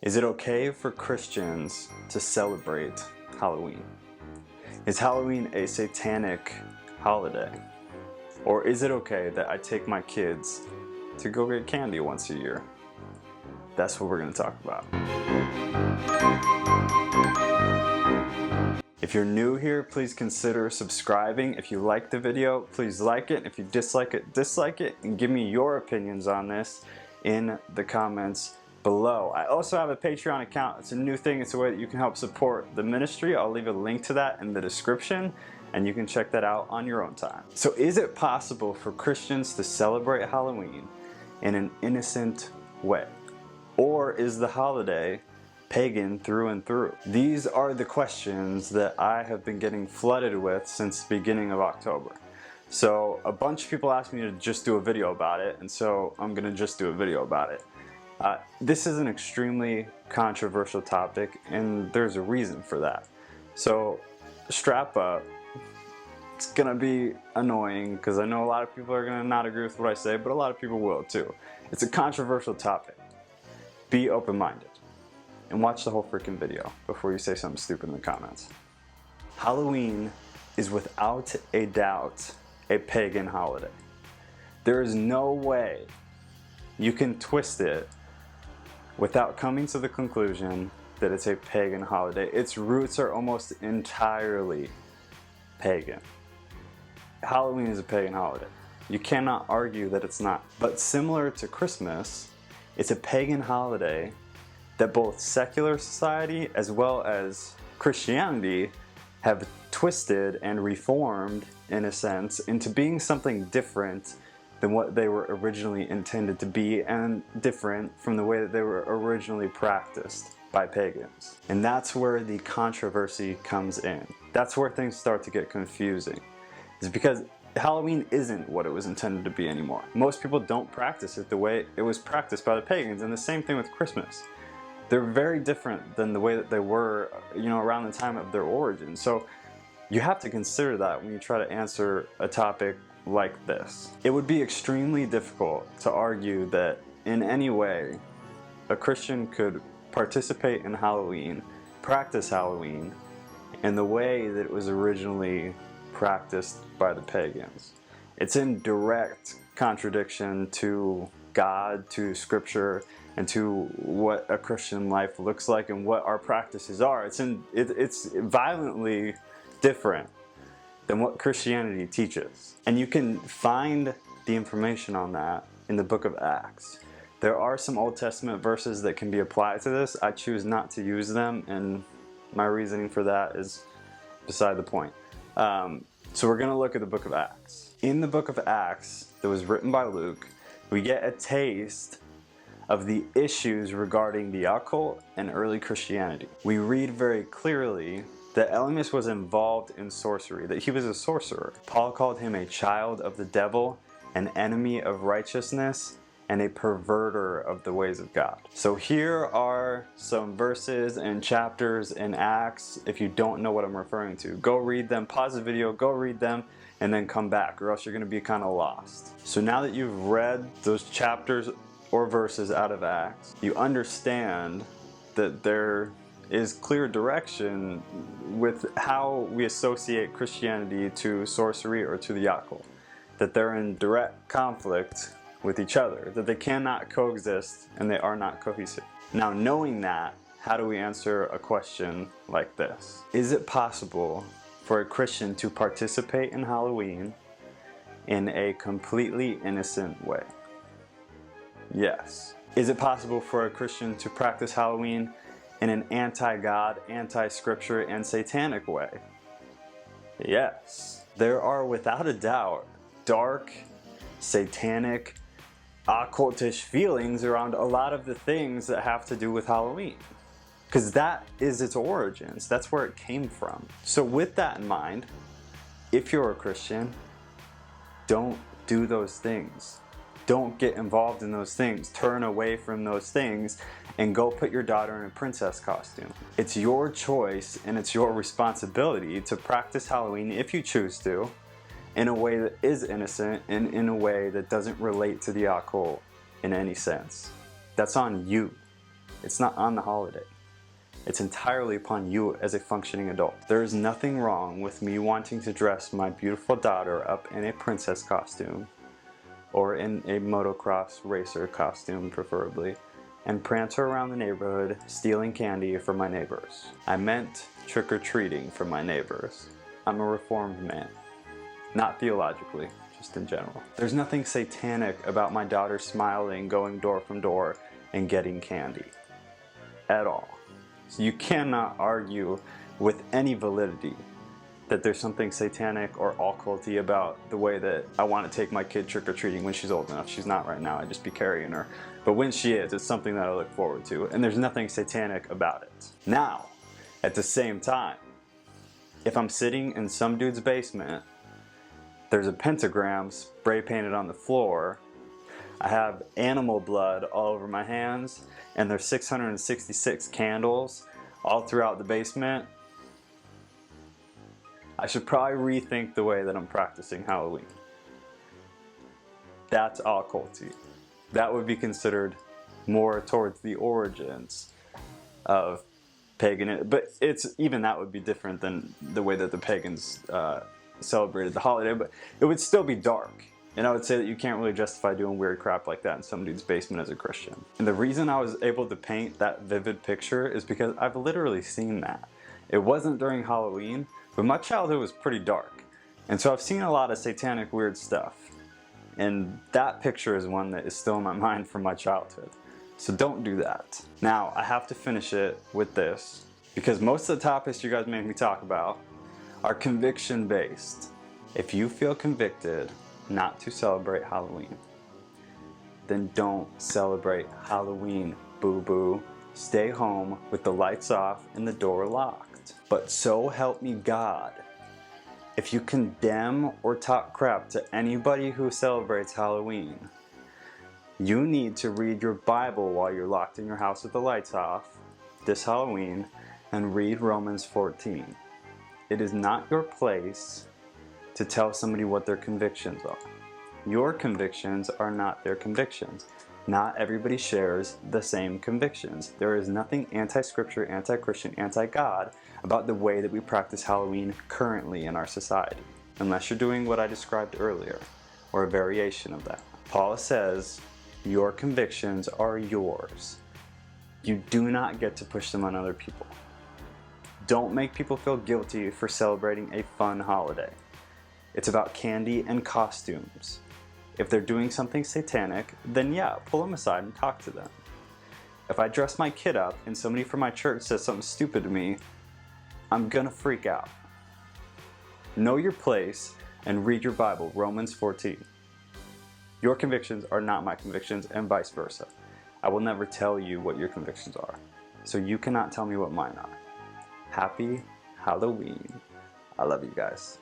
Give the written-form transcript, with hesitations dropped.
Is it okay for Christians to celebrate Halloween? Is Halloween a satanic holiday? Or is it okay that I take my kids to go get candy once a year? That's what we're going to talk about. If you're new here, please consider subscribing. If you like the video, please like it. If you dislike it, dislike it. And give me your opinions on this in the comments below. I also have a Patreon account. It's a new thing. It's a way that you can help support the ministry. I'll leave a link to that in the description, and you can check that out on your own time. So is it possible for Christians to celebrate Halloween in an innocent way? Or is the holiday pagan through and through? These are the questions that I have been getting flooded with since the beginning of October. So a bunch of people asked me to just do a video about it, and so I'm gonna just do a video about it. This is an extremely controversial topic, and there's a reason for that. So strap up. It's gonna be annoying because I know a lot of people are gonna not agree with what I say, but a lot of people will too. It's a controversial topic. Be open-minded and watch the whole freaking video before you say something stupid in the comments. Halloween is without a doubt a pagan holiday. There is no way you can twist it without coming to the conclusion that it's a pagan holiday. Its roots are almost entirely pagan. Halloween is a pagan holiday. You cannot argue that it's not. But similar to Christmas, it's a pagan holiday that both secular society as well as Christianity have twisted and reformed, in a sense, into being something different than what they were originally intended to be, and different from the way that they were originally practiced by pagans. And that's where the controversy comes in. That's where things start to get confusing. It's because Halloween isn't what it was intended to be anymore. Most people don't practice it the way it was practiced by the pagans, and the same thing with Christmas. They're very different than the way that they were, around the time of their origin. So you have to consider that when you try to answer a topic like this. It would be extremely difficult to argue that in any way a Christian could participate in Halloween, practice Halloween in the way that it was originally practiced by the pagans. It's in direct contradiction to God, to Scripture, and to what a Christian life looks like and what our practices are. It's violently different than what Christianity teaches. And you can find the information on that in the book of Acts. There are some Old Testament verses that can be applied to this. I choose not to use them, and my reasoning for that is beside the point. So we're going to look at the book of Acts. In the book of Acts that was written by Luke, we get a taste of the issues regarding the occult and early Christianity. We read very clearly that Elymas was involved in sorcery, that he was a sorcerer. Paul called him a child of the devil, an enemy of righteousness, and a perverter of the ways of God. So here are some verses and chapters in Acts. If you don't know what I'm referring to, go read them, pause the video, go read them, and then come back, or else you're gonna be kind of lost. So now that you've read those chapters or verses out of Acts, you understand that there is clear direction with how we associate Christianity to sorcery or to the occult. That they're in direct conflict with each other, that they cannot coexist and they are not cohesive. Now, knowing that, how do we answer a question like this? Is it possible for a Christian to participate in Halloween in a completely innocent way? Yes. Is it possible for a Christian to practice Halloween in an anti-God, anti-scripture, and satanic way? Yes. There are, without a doubt, dark, satanic, occultish feelings around a lot of the things that have to do with Halloween. Because that is its origins. That's where it came from. So with that in mind, if you're a Christian, don't do those things. Don't get involved in those things. Turn away from those things and go put your daughter in a princess costume. It's your choice and it's your responsibility to practice Halloween, if you choose to, in a way that is innocent and in a way that doesn't relate to the occult in any sense. That's on you. It's not on the holiday. It's entirely upon you as a functioning adult. There is nothing wrong with me wanting to dress my beautiful daughter up in a princess costume, or in a motocross racer costume preferably, and prance her around the neighborhood stealing candy from my neighbors. I meant trick-or-treating from my neighbors. I'm a reformed man. Not theologically, just in general. There's nothing satanic about my daughter smiling, going door from door, and getting candy. At all. So you cannot argue with any validity that there's something satanic or occulty about the way that I want to take my kid trick-or-treating when she's old enough. She's not right now, I'd just be carrying her. But when she is, it's something that I look forward to, and there's nothing satanic about it. Now, at the same time, if I'm sitting in some dude's basement, there's a pentagram spray painted on the floor, I have animal blood all over my hands, and there's 666 candles all throughout the basement, I should probably rethink the way that I'm practicing Halloween. That's occulty. That would be considered more towards the origins of pagan, but even that would be different than the way that the pagans celebrated the holiday, but it would still be dark. And I would say that you can't really justify doing weird crap like that in some dude's basement as a Christian. And the reason I was able to paint that vivid picture is because I've literally seen that. It wasn't during Halloween, but my childhood was pretty dark. And so I've seen a lot of satanic weird stuff. And that picture is one that is still in my mind from my childhood. So don't do that. Now, I have to finish it with this, because most of the topics you guys made me talk about are conviction based. If you feel convicted not to celebrate Halloween, then don't celebrate Halloween, boo-boo. Stay home with the lights off and the door locked. But so help me God, if you condemn or talk crap to anybody who celebrates Halloween, you need to read your Bible while you're locked in your house with the lights off this Halloween and read Romans 14. It is not your place to tell somebody what their convictions are. Your convictions are not their convictions. Not everybody shares the same convictions. There is nothing anti-scripture, anti-Christian, anti-God about the way that we practice Halloween currently in our society, unless you're doing what I described earlier, or a variation of that. Paul says, your convictions are yours. You do not get to push them on other people. Don't make people feel guilty for celebrating a fun holiday. It's about candy and costumes. If they're doing something satanic, then yeah, pull them aside and talk to them. If I dress my kid up and somebody from my church says something stupid to me, I'm gonna freak out. Know your place and read your Bible, Romans 14. Your convictions are not my convictions, and vice versa. I will never tell you what your convictions are, so you cannot tell me what mine are. Happy Halloween. I love you guys.